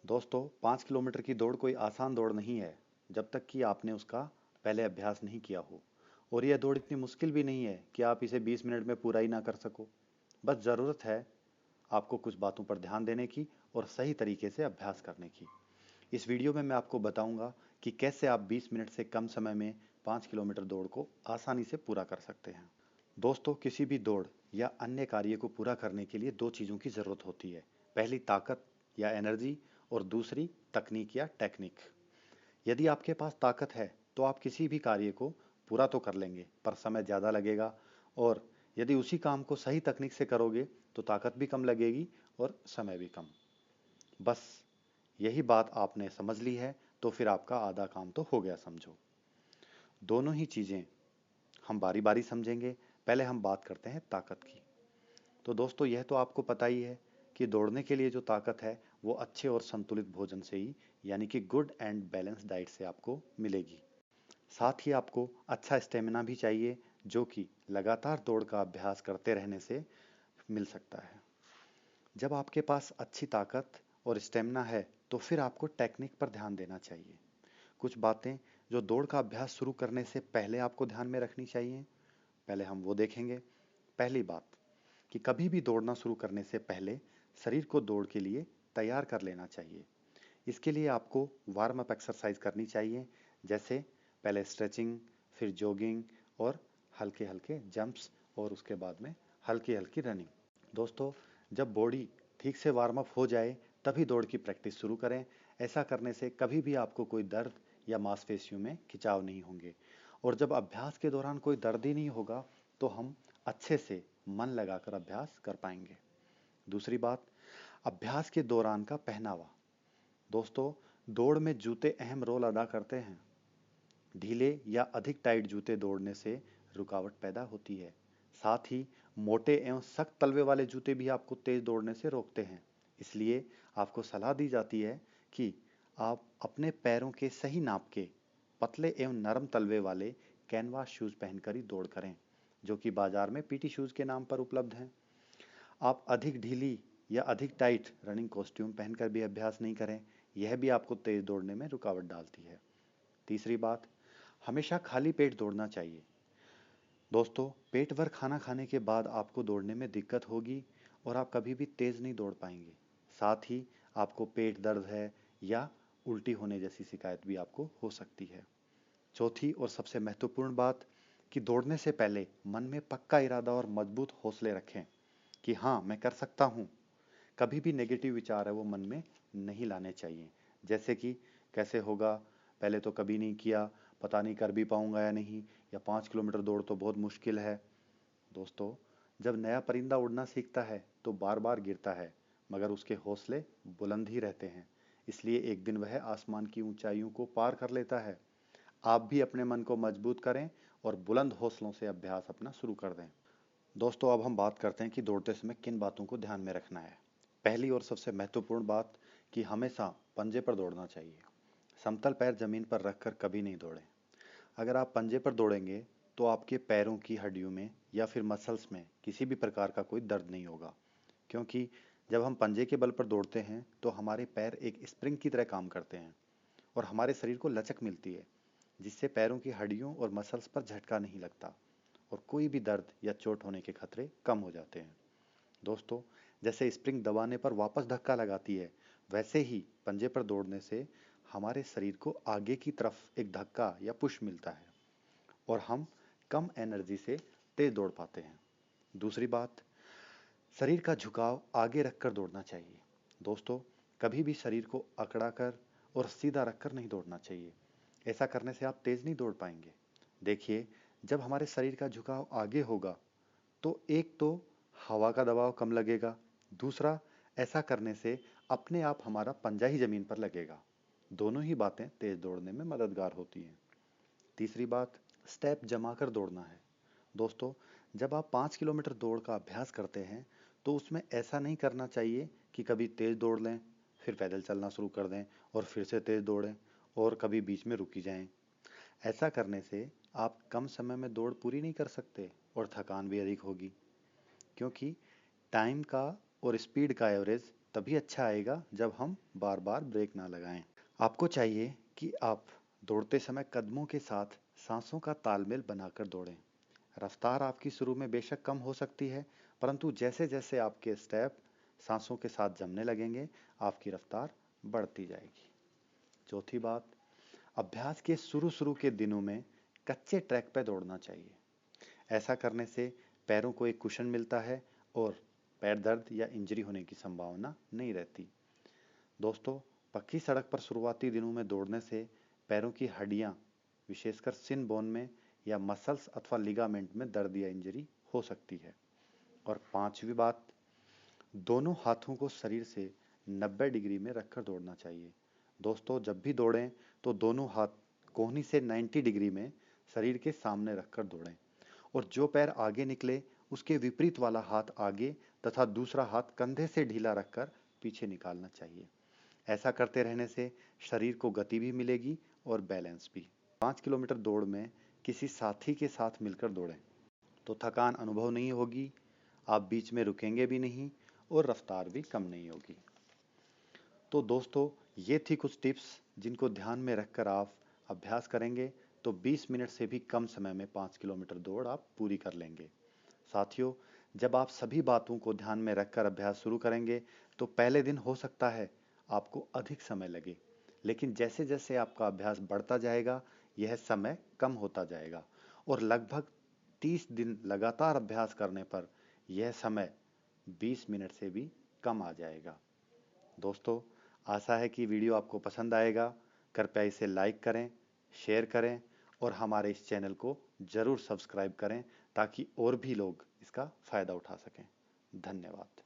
दोस्तों, 5 किलोमीटर की दौड़ कोई आसान दौड़ नहीं है जब तक कि आपने उसका पहले अभ्यास नहीं किया हो। और यह दौड़ इतनी मुश्किल भी नहीं है कि आप इसे 20 मिनट में पूरा ही ना कर सको। बस ज़रूरत है आपको कुछ बातों पर ध्यान देने की और सही तरीके से अभ्यास करने की। इस वीडियो में मैं आपको बताऊंगा कि कैसे आप 20 मिनट से कम समय में 5 किलोमीटर दौड़ को आसानी से पूरा कर सकते हैं। दोस्तों, किसी भी दौड़ या अन्य कार्य को पूरा करने के लिए दो चीज़ों की ज़रूरत होती है। पहली ताकत या एनर्जी, और दूसरी तकनीक या टेक्निक। यदि आपके पास ताकत है तो आप किसी भी कार्य को पूरा तो कर लेंगे, पर समय ज़्यादा लगेगा। और यदि उसी काम को सही तकनीक से करोगे तो ताकत भी कम लगेगी और समय भी कम। बस यही बात आपने समझ ली है तो फिर आपका आधा काम तो हो गया समझो। दोनों ही चीज़ें हम बारी बारी समझेंगे। पहले हम बात करते हैं ताकत की। तो दोस्तों, यह तो आपको पता ही है कि दौड़ने के लिए जो ताकत है वो अच्छे और संतुलित भोजन से ही, यानी कि गुड एंड बैलेंस डाइट से आपको मिलेगी। साथ ही आपको अच्छा स्टेमिना भी चाहिए, जो कि लगातार दौड़ का अभ्यास करते रहने से मिल सकता है। जब आपके पास अच्छी ताकत और स्टेमिना है तो फिर आपको टेक्निक पर ध्यान देना चाहिए। कुछ बातें जो दौड़ का अभ्यास शुरू करने से पहले आपको ध्यान में रखनी चाहिए, पहले हम वो देखेंगे। पहली बात, कि कभी भी दौड़ना शुरू करने से पहले शरीर को दौड़ के लिए तैयार कर लेना चाहिए। इसके लिए आपको वार्म अप एक्सरसाइज करनी चाहिए, जैसे पहले स्ट्रेचिंग, फिर जॉगिंग और हल्के हल्के जंप्स, और उसके बाद में हल्की हल्की रनिंग। दोस्तों, जब बॉडी ठीक से वार्म अप हो जाए तभी दौड़ की प्रैक्टिस शुरू करें। ऐसा करने से कभी भी आपको कोई दर्द या मांसपेशियों में खिंचाव नहीं होंगे। और जब अभ्यास के दौरान कोई दर्द ही नहीं होगा तो हम अच्छे से मन लगाकर अभ्यास कर पाएंगे। दूसरी बात, अभ्यास के दौरान का पहनावा। दोस्तों, दौड़ में जूते अहम रोल अदा करते हैं। ढीले या अधिक टाइट जूते दौड़ने से रुकावट पैदा होती है। साथ ही मोटे एवं सख्त तलवे वाले जूते भी आपको तेज दौड़ने से रोकते हैं। इसलिए आपको सलाह दी जाती है कि आप अपने पैरों के सही नाप के पतले एवं नरम तलवे वाले कैनवास शूज पहनकर ही दौड़ करें, जो कि बाजार में पीटी शूज के नाम पर उपलब्ध हैं। आप अधिक ढीली या अधिक टाइट रनिंग कॉस्ट्यूम पहनकर भी अभ्यास नहीं करें, यह भी आपको तेज दौड़ने में रुकावट डालती है। तीसरी बात, हमेशा खाली पेट दौड़ना चाहिए। दोस्तों, पेट भर खाना खाने के बाद आपको दौड़ने में दिक्कत होगी और आप कभी भी तेज नहीं दौड़ पाएंगे। साथ ही आपको पेट दर्द है या उल्टी होने जैसी शिकायत भी आपको हो सकती है। चौथी और सबसे महत्वपूर्ण बात, कि दौड़ने से पहले मन में पक्का इरादा और मजबूत हौसले रखें कि हाँ, मैं कर सकता हूँ। कभी भी नेगेटिव विचार है वो मन में नहीं लाने चाहिए, जैसे कि कैसे होगा, पहले तो कभी नहीं किया, पता नहीं कर भी पाऊंगा या नहीं, या 5 किलोमीटर दौड़ तो बहुत मुश्किल है। दोस्तों, जब नया परिंदा उड़ना सीखता है तो बार बार गिरता है, मगर उसके हौसले बुलंद ही रहते हैं। इसलिए एक दिन वह आसमान की ऊंचाइयों को पार कर लेता है। आप भी अपने मन को मजबूत करें और बुलंद हौसलों से अभ्यास अपना शुरू कर दें। दोस्तों, अब हम बात करते हैं कि दौड़ते समय किन बातों को ध्यान में रखना है। पहली और सबसे महत्वपूर्ण बात, कि हमेशा पंजे पर दौड़ना चाहिए। समतल पैर जमीन पर रखकर कभी नहीं दौड़ें। अगर आप पंजे पर दौड़ेंगे तो आपके पैरों की हड्डियों में या फिर मसल्स में किसी भी प्रकार का कोई दर्द नहीं होगा, क्योंकि जब हम पंजे के बल पर दौड़ते हैं तो हमारे पैर एक स्प्रिंग की तरह काम करते हैं और हमारे शरीर को लचक मिलती है, जिससे पैरों की हड्डियों और मसल्स पर झटका नहीं लगता और कोई भी दर्द या चोट होने के खतरे कम हो जाते हैं। दोस्तों, जैसे स्प्रिंग दबाने पर वापस धक्का लगाती है, वैसे ही पंजे पर दौड़ने से हमारे शरीर को आगे की तरफ एक धक्का या पुश मिलता है और हम कम एनर्जी से तेज दौड़ पाते हैं। दूसरी बात, शरीर का झुकाव आगे रखकर दौड़ना चाहिए। दोस्तों, कभी भी शरीर को अकड़ा कर और सीधा रखकर नहीं दौड़ना चाहिए। ऐसा करने से आप तेज नहीं दौड़ पाएंगे। देखिए, जब हमारे शरीर का झुकाव आगे होगा तो एक तो हवा का दबाव कम लगेगा, दूसरा ऐसा करने से अपने आप हमारा पंजा ही जमीन पर लगेगा। दोनों ही बातें तेज दौड़ने में मददगार होती हैं। तीसरी बात, स्टेप जमा कर दौड़ना है। दोस्तों, जब आप 5 किलोमीटर दौड़ का अभ्यास करते हैं तो उसमें ऐसा नहीं करना चाहिए कि कभी तेज दौड़ लें, फिर पैदल चलना शुरू कर दें और फिर से तेज दौड़ें और कभी बीच में रुकी जाएं। ऐसा करने से आप कम समय में दौड़ पूरी नहीं कर सकते और थकान भी अधिक होगी, क्योंकि टाइम का और स्पीड का एवरेज तभी अच्छा आएगा जब हम बार बार ब्रेक ना लगाएं। आपको चाहिए कि आप दौड़ते समय कदमों के साथ सांसों का तालमेल बनाकर दौड़ें। रफ्तार आपकी शुरू में बेशक कम हो सकती है, परंतु जैसे जैसे आपके स्टेप सांसों के साथ जमने लगेंगे, आपकी रफ्तार बढ़ती जाएगी। चौथी बात, अभ्यास के शुरू शुरू के दिनों में कच्चे ट्रैक पर दौड़ना चाहिए। ऐसा करने से पैरों को एक कुशन मिलता है और पैर दर्द या इंजरी होने की संभावना नहीं रहती। दोस्तों, पक्की सड़क पर शुरुआती दिनों में दौड़ने से पैरों की हड्डियां, विशेषकर सिन बोन में या मसल्स अथवा लिगामेंट में दर्द या इंजरी हो सकती है। और पांचवी बात, दोनों हाथों को शरीर से 90 डिग्री में रखकर दौड़ना चाहिए। दोस्तों, जब भी दौड़ें तो दोनों हाथ कोहनी से 90 डिग्री में शरीर के सामने रखकर दौड़ें और जो पैर आगे निकले उसके विपरीत वाला हाथ आगे तथा दूसरा हाथ कंधे से ढीला रखकर पीछे निकालना चाहिए। ऐसा करते रहने से शरीर को गति भी मिलेगी और बैलेंस भी। 5 किलोमीटर दौड़ में किसी साथी के साथ मिलकर दौड़ें तो थकान अनुभव नहीं होगी, आप बीच में रुकेंगे भी नहीं और रफ्तार भी कम नहीं होगी। तो दोस्तों, ये थी कुछ टिप्स जिनको ध्यान में रखकर आप अभ्यास करेंगे तो 20 मिनट से भी कम समय में 5 किलोमीटर दौड़ आप पूरी कर लेंगे। साथियों, जब आप सभी बातों को ध्यान में रखकर अभ्यास शुरू करेंगे तो पहले दिन हो सकता है आपको अधिक समय लगे, लेकिन जैसे जैसे आपका अभ्यास बढ़ता जाएगा यह समय कम होता जाएगा और लगभग 30 दिन लगातार अभ्यास करने पर यह समय 20 मिनट से भी कम आ जाएगा। दोस्तों, आशा है कि वीडियो आपको पसंद आएगा। कृपया इसे लाइक करें, शेयर करें और हमारे इस चैनल को जरूर सब्सक्राइब करें ताकि और भी लोग इसका फायदा उठा सकें। धन्यवाद।